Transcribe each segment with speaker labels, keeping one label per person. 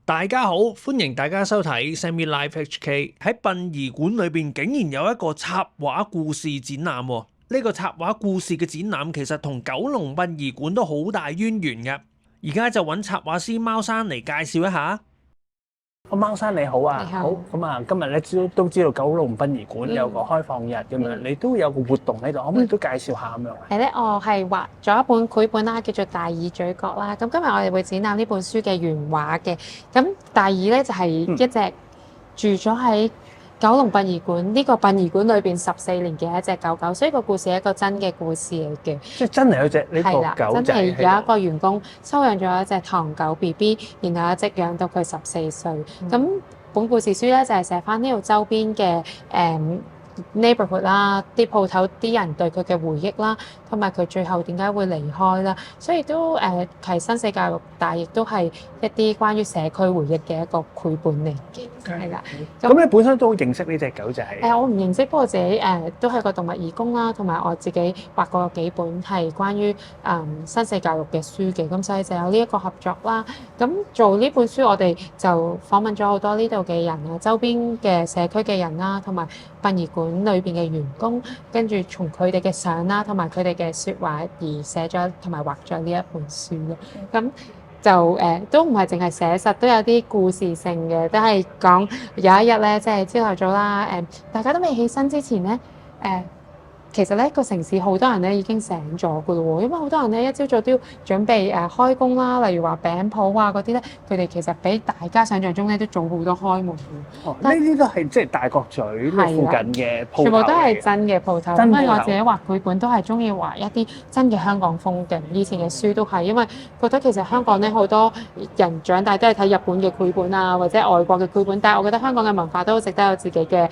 Speaker 1: 大家好，歡迎大家收睇 Sammy Live HK。喺殯儀館裏邊，竟然有一個插畫故事展覽喎。呢個插畫故事嘅展覽其實同九龍殯儀館都好大淵源嘅。而家就揾插畫師貓山嚟介紹一下。貓山你好啊，
Speaker 2: 你好
Speaker 1: 咁啊，今日咧都知道九龍殯儀館有個開放日咁樣，你都有個活動喺度，可唔可以都介紹下咁樣啊？
Speaker 2: 係咧，我係畫咗一本繪本啦，叫做《大耳嘴角》啦。咁今日我哋會展覽呢本書嘅原畫嘅。咁大耳咧就係一隻住咗喺九龍殯儀館呢個殯儀館裏邊14年嘅一隻狗狗，所以個故事係一個真嘅故事嚟嘅。
Speaker 1: 即係真係有隻呢個
Speaker 2: 係啦，
Speaker 1: 狗仔
Speaker 2: 真係有一
Speaker 1: 喺度。
Speaker 2: 個員工收養咗一隻唐狗 BB，然後一直養到佢14歲。咁本故事書咧就係寫翻呢度周邊嘅neighborhood 啦，啲鋪頭啲人對佢嘅回憶啦，同埋佢最後點解會離開啦，所以都係生死教育，但係亦都係一啲關於社區回憶嘅一個繪本嚟嘅，係啦。
Speaker 1: 咁你本身都認識呢隻狗仔？
Speaker 2: 我唔認識，不過自己都係個動物義工啦，同埋我自己畫過幾本係關於生死教育嘅書嘅，咁所以就有呢一個合作啦。咁做呢本書，我哋就訪問咗好多呢度嘅人啊，周邊嘅社區嘅人啦，同埋殯儀館裏邊嘅員工，跟住從佢哋嘅相啦，同埋佢哋嘅説話而寫咗同埋畫咗呢一本書咯。咁就都唔係淨係寫實，都有啲故事性嘅，都係講有一日咧，即係朝頭早啦，大家都未起身之前咧，其實咧個城市好多人咧已經醒咗噶咯喎，因為好多人咧一朝早都要準備開工啦，例如話餅鋪啊嗰啲咧，佢哋其實比大家想象中咧都早好多開門嘅。
Speaker 1: 呢啲都係即係大角咀呢附近嘅鋪頭嚟嘅，
Speaker 2: 全部都係真嘅鋪頭。
Speaker 1: 真鋪頭。
Speaker 2: 因為我自己畫繪本都係中意畫一啲真嘅香港風景。以前嘅書都係，因為覺得其實香港咧好多人長大都係睇日本嘅繪本啊，或者外國嘅繪本，但係我覺得香港嘅文化都好值得有自己嘅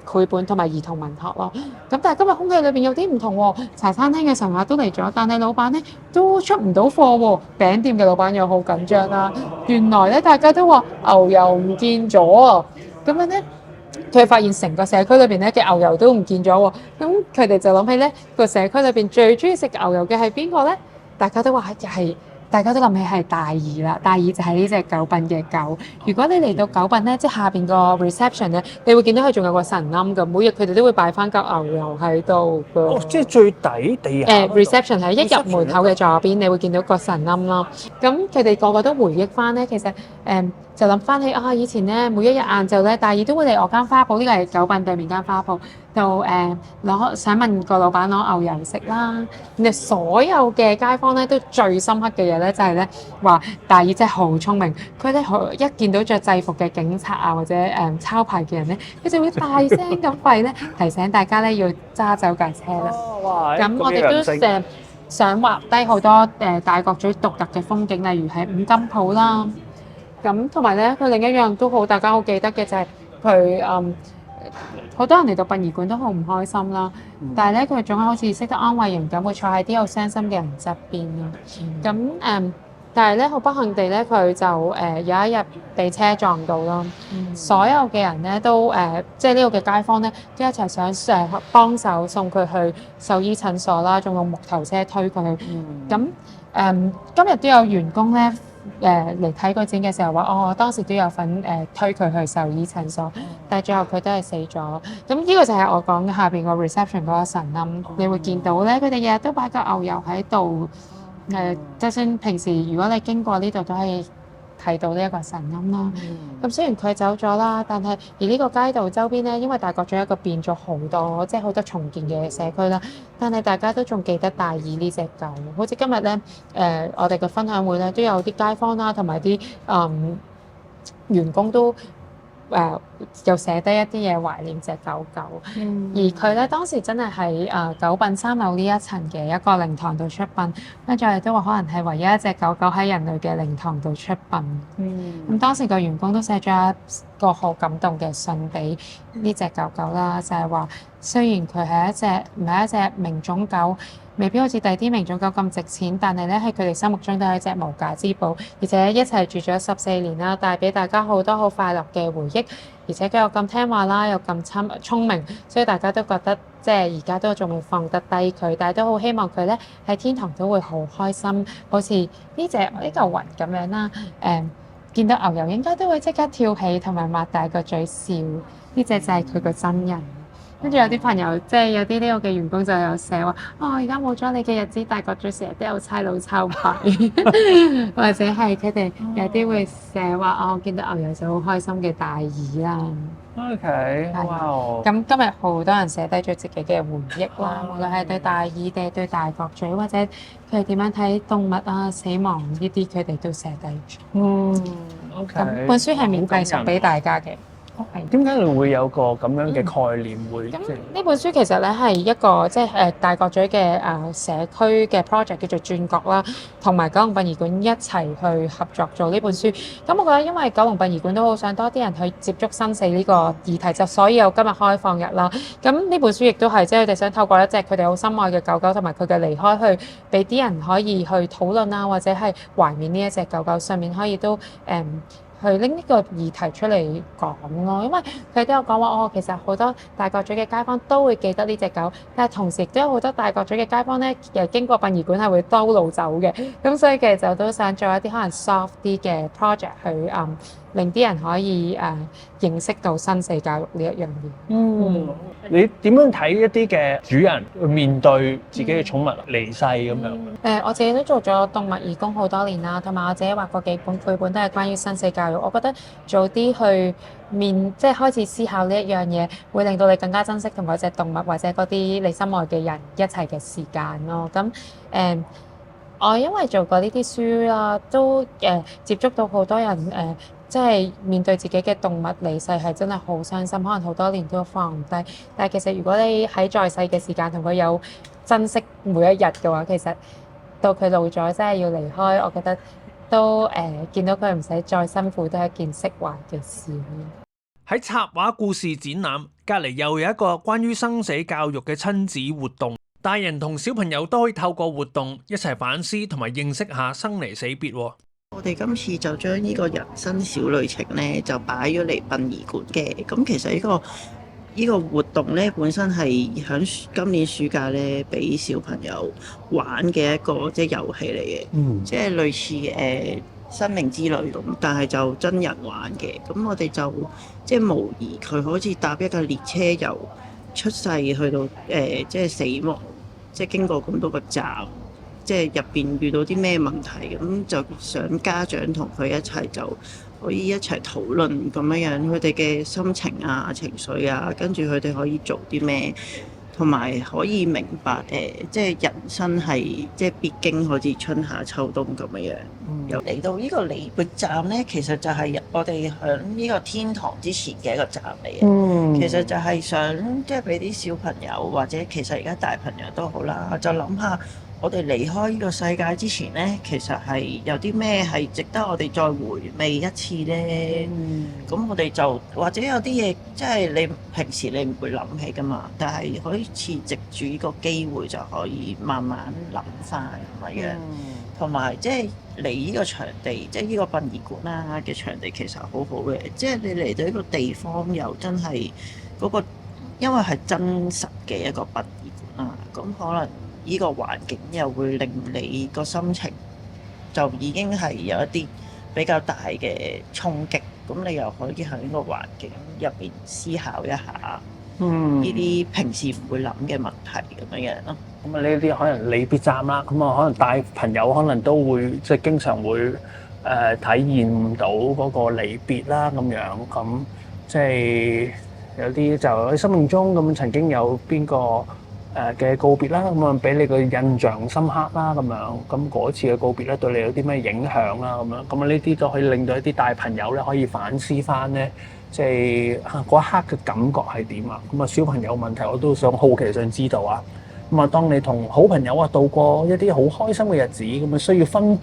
Speaker 2: 繪本同埋兒童文學咯。咁但係今日空氣裏邊有啲唔同喎，茶餐廳嘅常客都嚟咗，但係老闆咧都出唔到貨喎。餅店嘅老闆又好緊張啦。原來咧大家都話牛油唔見咗啊！咁樣咧，佢發現成個社區裏邊咧嘅牛油都唔見咗喎。咁佢哋就諗起咧個社區裏邊最中意食牛油嘅係邊個咧？大家都話係。大家都諗起係大耳啦，大耳就係呢隻狗殯嘅狗。如果你嚟到狗殯咧，即係下邊個 reception 咧，你會見到佢仲有個神龕㗎。每日佢哋都會擺翻嚿牛油喺度㗎。
Speaker 1: 哦，即係最底地下。
Speaker 2: reception 係一入門口嘅左邊，你會見到個神龕啦。咁佢哋個個都回憶翻咧，其實就諗翻起啊，以前咧每一日晏晝咧，大耳都會嚟我間花鋪，呢個係狗殯對面間花鋪，就想問個老闆攞牛油食啦。然後所有嘅街坊咧都最深刻嘅嘢咧，就係咧話大耳真係好聰明，佢咧一見到着制服嘅警察啊或者抄牌嘅人咧，佢就會大聲咁吠咧，提醒大家咧要揸走架車啦。
Speaker 1: 哇！
Speaker 2: 咁我哋都想畫低好多大角咀獨特嘅風景，例如係五金鋪啦。咁同埋咧，佢另一樣都好大家好記得嘅就係佢好多人嚟到殯儀館都好唔開心啦。但係咧，佢總係好似識得安慰人咁，會坐喺啲好傷心嘅人側邊咯。咁但係咧好不幸地咧，佢就有一日被車撞到啦。所有嘅人咧都即係呢個嘅街坊咧，都一齊想幫手送佢去獸醫診所啦，仲用木頭車推佢去。咁今日都有員工咧嚟睇個展嘅時候話，我當時都有份推佢去獸醫診所，但係最後佢都係死咗。咁呢個就係我講嘅下邊個 reception 嗰個神龕，你會見到咧，佢哋日日都擺個牛油喺度。就算平時如果你經過呢度都可以睇到呢一個神龕啦。咁雖然佢走咗啦，但係而呢個街道周邊咧，因為大角咀一個變咗好多，即係好多重建嘅社區啦。但係大家都仲記得大耳呢隻狗，好似今日咧我哋嘅分享會咧都有啲街坊啦，同埋啲員工都又寫低一啲嘢懷念隻狗狗。而佢咧當時真係喺狗殯3樓呢一層嘅一個靈堂度出殯，跟住我哋都話可能係唯一一隻狗狗喺人類嘅靈堂度出殯。咁當時個員工都寫咗一個好感動嘅信俾呢隻狗狗啦，就係話雖然佢係唔係一隻名種狗，未必好似第啲名種狗咁值錢，但係咧喺佢哋心目中都係一隻無價之寶，而且一齊住咗14年啦，帶俾大家好多好快樂嘅回憶，而且佢又咁聽話啦，又咁聰明，所以大家都覺得即係而家都仲未放得低佢，但係都好希望佢咧喺天堂都會好開心，好似呢嚿雲咁樣啦。見到牛油應該都會即刻跳起同埋擘大個嘴笑，呢隻就係佢個真人。跟住有啲朋友，即係有啲呢個嘅員工就有寫話：哦，而家冇咗你嘅日子，大角咀成日都有差佬抄牌，或者係佢哋有啲會寫話：哦，見到牛油就好開心嘅大意啦。
Speaker 1: OK，哇哦！
Speaker 2: 咁今日好多人寫低咗自己嘅回憶啦，無論係對大意定係對大角咀，或者佢係點樣睇動物啊、死亡呢啲，佢哋都寫低咗。
Speaker 1: OK。
Speaker 2: 咁本書係免費送俾大家嘅。
Speaker 1: 點解你會有個咁樣嘅概念會？
Speaker 2: 咁呢本書其實咧係一個即係大角咀嘅社區嘅 project 叫做轉角啦，同埋九龍殯儀館一齊去合作做呢本書。咁我覺得因為九龍殯儀館都好想多啲人去接觸生死呢個議題，就所以有今日開放日啦。咁呢本書亦都係即係佢哋想透過一隻佢哋好深愛嘅狗狗同埋佢嘅離開，去俾啲人可以去討論啊，或者係懷緬呢一隻狗狗，上面可以都去拎呢個議題出嚟講咯，因為佢都有講話哦，其實好多大角咀嘅街坊都會記得呢隻狗，但係同時亦都有好多大角咀嘅街坊咧，又經過殯儀館係會兜路走嘅，咁所以其實就都想做一啲可能 soft 啲嘅 project 去令啲人可以認識到生死教育呢一樣嘢。
Speaker 1: 你點樣睇一啲嘅主人去面對自己嘅寵物離世咁樣？
Speaker 2: 我自己都做咗動物義工好多年啦，同埋我自己畫過幾本繪本都係關於生死教育。我覺得早啲去即係開始思考呢一樣嘢，會令到你更加珍惜同嗰隻動物或者嗰啲你心愛嘅人一齊嘅時間咯。咁我因為做過呢啲書啦，都接觸到好多人即係面對自己嘅動物離世係真係好傷心，可能好多年都放唔低。但係其實如果你喺在世嘅時間同佢有珍惜每一日嘅話，其實到佢老咗真係要離開，我覺得都見到佢唔使再辛苦都係一件釋懷嘅事。
Speaker 1: 喺插畫故事展覽隔離又有一個關於生死教育嘅親子活動，大人同小朋友都可以透過活動一齊反思同埋認識下生離死別喎。
Speaker 3: 我哋今次就將呢個人生小旅程呢，就擺咗嚟殯儀館嘅。咁其實呢個活動呢，本身係響今年暑假呢，俾小朋友玩嘅一個即係遊戲嚟嘅，即係類似生命之旅咁，但係就真人玩嘅。咁我哋就即係模擬佢好似搭一個列車由出世去到即係死亡，即係經過咁多個站。即係入邊遇到啲咩問題，咁就想家長同佢一齊就可以一齊討論咁樣佢哋嘅心情啊、情緒啊，跟住佢哋可以做啲咩，同埋可以明白即係人生係即係必經好似春夏秋冬咁樣。又嚟到呢個離別站呢，其實就係我哋響呢個天堂之前嘅一個站嚟嘅。其實就係想即係俾啲小朋友或者其實而家大朋友都好啦，就諗下。我哋離開呢個世界之前呢，其實係有啲咩係值得我哋再回味一次呢？咁我哋就或者有啲嘢，即係你平時你唔會諗起㗎嘛，但係可以藉住呢個機會就可以慢慢諗翻咁樣。同埋即係嚟呢個場地，即係呢個殯儀館啦嘅場地其實好好嘅，即係你嚟到呢個地方又真係嗰個，因為係真實嘅一個殯儀館啦，咁可能。呢個環境又會令你個心情就已經係有一啲比較大嘅衝擊，咁你又可以喺呢個環境入面思考一下，呢啲平時唔會諗嘅問題咁樣咯。
Speaker 1: 咁啊呢啲可能離別站啦，咁啊可能大朋友可能都會即係經常會體驗到嗰個離別啦咁樣，咁即係有啲就喺生命中咁曾經有邊個嘅告別啦，咁啊俾你個印象深刻啦，咁樣咁嗰次嘅告別咧對你有啲咩影響啦，咁樣咁啊呢啲都可以令到一啲大朋友咧可以反思翻咧，即係嗰一刻嘅感覺係點啊？咁啊小朋友問題我都想好奇想知道啊！咁啊當你同好朋友啊度過一啲好開心嘅日子，咁啊需要分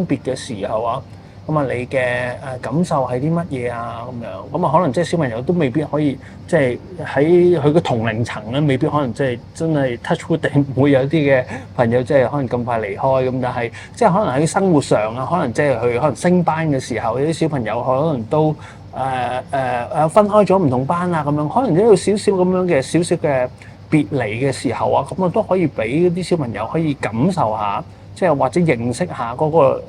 Speaker 1: 別嘅時候啊〜咁啊，你嘅感受係啲乜嘢啊？咁樣咁啊，可能即係小朋友都未必可以，即係喺佢嘅同齡層咧，未必可能即係真係 touch wood 定唔會有啲嘅朋友即係可能咁快離開咁，但係即係可能喺生活上啊，可能即係佢可能升班嘅時候，有啲小朋友可能都分開咗唔同班啊，咁樣可能都有少少咁樣嘅少少嘅別離嘅時候啊，咁啊都可以俾啲小朋友可以感受下，即係或者認識下嗰個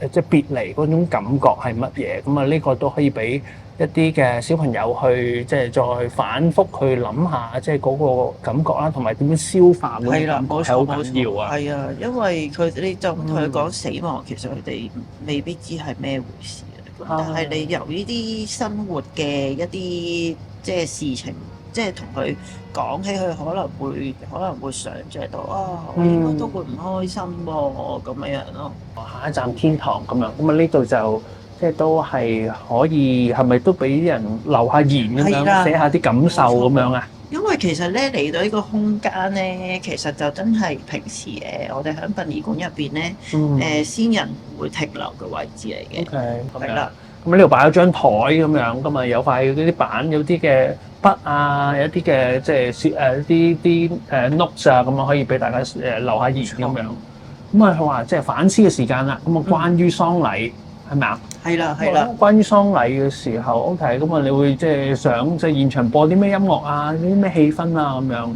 Speaker 1: 即係別離嗰種感覺係乜嘢？咁啊呢個都可以俾一啲嘅小朋友去即係再反覆去諗下，即係嗰個感覺啦，同埋點樣消化嗰個
Speaker 3: 係啦，
Speaker 1: 感覺
Speaker 3: 冇
Speaker 1: 係好
Speaker 3: 錯冇錯，
Speaker 1: 緊要啊！
Speaker 3: 係啊，因為你就同佢講死亡，其實佢哋未必知係咩回事啊。咁但係你由呢啲生活嘅一啲即係事情，即係同佢講起，佢可能會想像到啊，我應該都會唔開心喎，咁樣咯。
Speaker 1: 下一站天堂咁樣，咁啊呢度就即係都係可以，係咪都俾人留下言咁樣，
Speaker 3: 係啦
Speaker 1: 寫下啲感受咁樣啊？
Speaker 3: 因為其實咧嚟到呢個空間咧，其實就真係平時我哋喺殯儀館入邊咧，先人會停留嘅位置嚟嘅。
Speaker 1: OK，
Speaker 3: 係啦。
Speaker 1: 咁呢度擺咗張台咁樣，咁啊有塊嗰啲板，有啲嘅筆啊，有啲嘅即係啲notes 啊，咁啊可以俾大家留下言咁樣。咁啊佢話即係反思嘅時間啦。咁啊關於喪禮係咪啊？
Speaker 3: 係啦係啦。
Speaker 1: 關於喪禮嘅時候，OK，咁啊你會即係想即係現場播啲咩音樂啊，啲咩氣氛啊咁樣。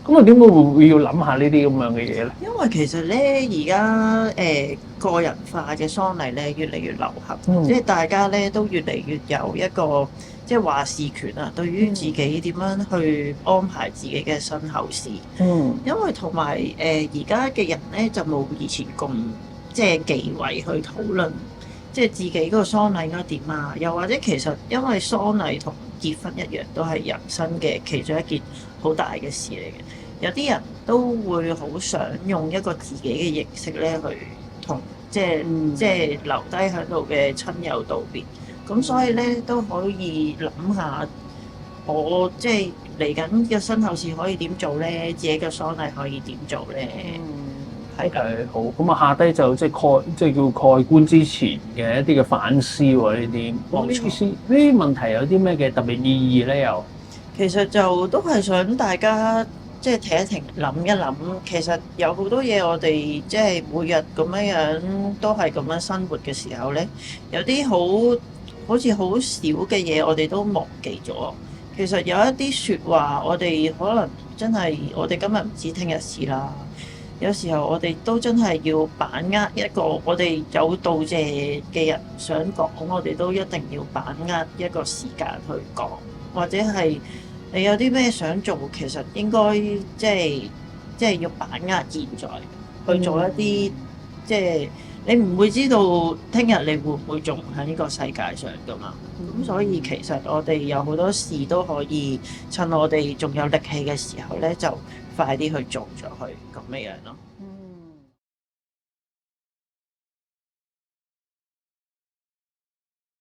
Speaker 1: 咁啊點解會要諗下呢啲咁樣嘅嘢咧？
Speaker 3: 因為其實咧而家個人化嘅喪禮咧越嚟越流行，即係大家咧都越嚟越有一個即係話事權啊，對於自己點樣去安排自己嘅身後事。因為同埋而家嘅人咧就冇以前咁即係忌諱去討論，即係自己嗰個喪禮應該點啊？又或者其實因為喪禮同結婚一樣，都係人生嘅其中一件好大嘅事嚟嘅。有啲人都會好想用一個自己嘅形式咧，去同即係留低喺度嘅親友道別。咁所以咧都可以諗下，我即係嚟緊嘅身後事可以點做咧？自己嘅喪禮可以點做咧？係
Speaker 1: 係好，咁啊下低就即係叫蓋棺之前嘅一啲嘅反思喎，呢啲
Speaker 3: 冇錯。
Speaker 1: 呢啲問題有啲咩嘅特別意義咧？又
Speaker 3: 其實就都係想大家即係停一停，諗一諗。其實有好多嘢我哋即係每日咁樣都係咁樣生活嘅時候咧，有啲好似好少嘅嘢我哋都忘記咗。其實有一啲説話我哋可能真係我哋今日唔知聽日事啦。有時候我哋都真係要把握一個我哋有道謝嘅人想講，我哋都一定要把握一個時間去講，或者係你有啲咩想做，其實應該即係要把握現在去做一啲即係你唔會知道聽日你會唔會仲喺呢個世界上㗎嘛。咁所以其實我哋有好多事都可以趁我哋仲有力氣嘅時候咧，就快啲去做咗佢咁樣咯。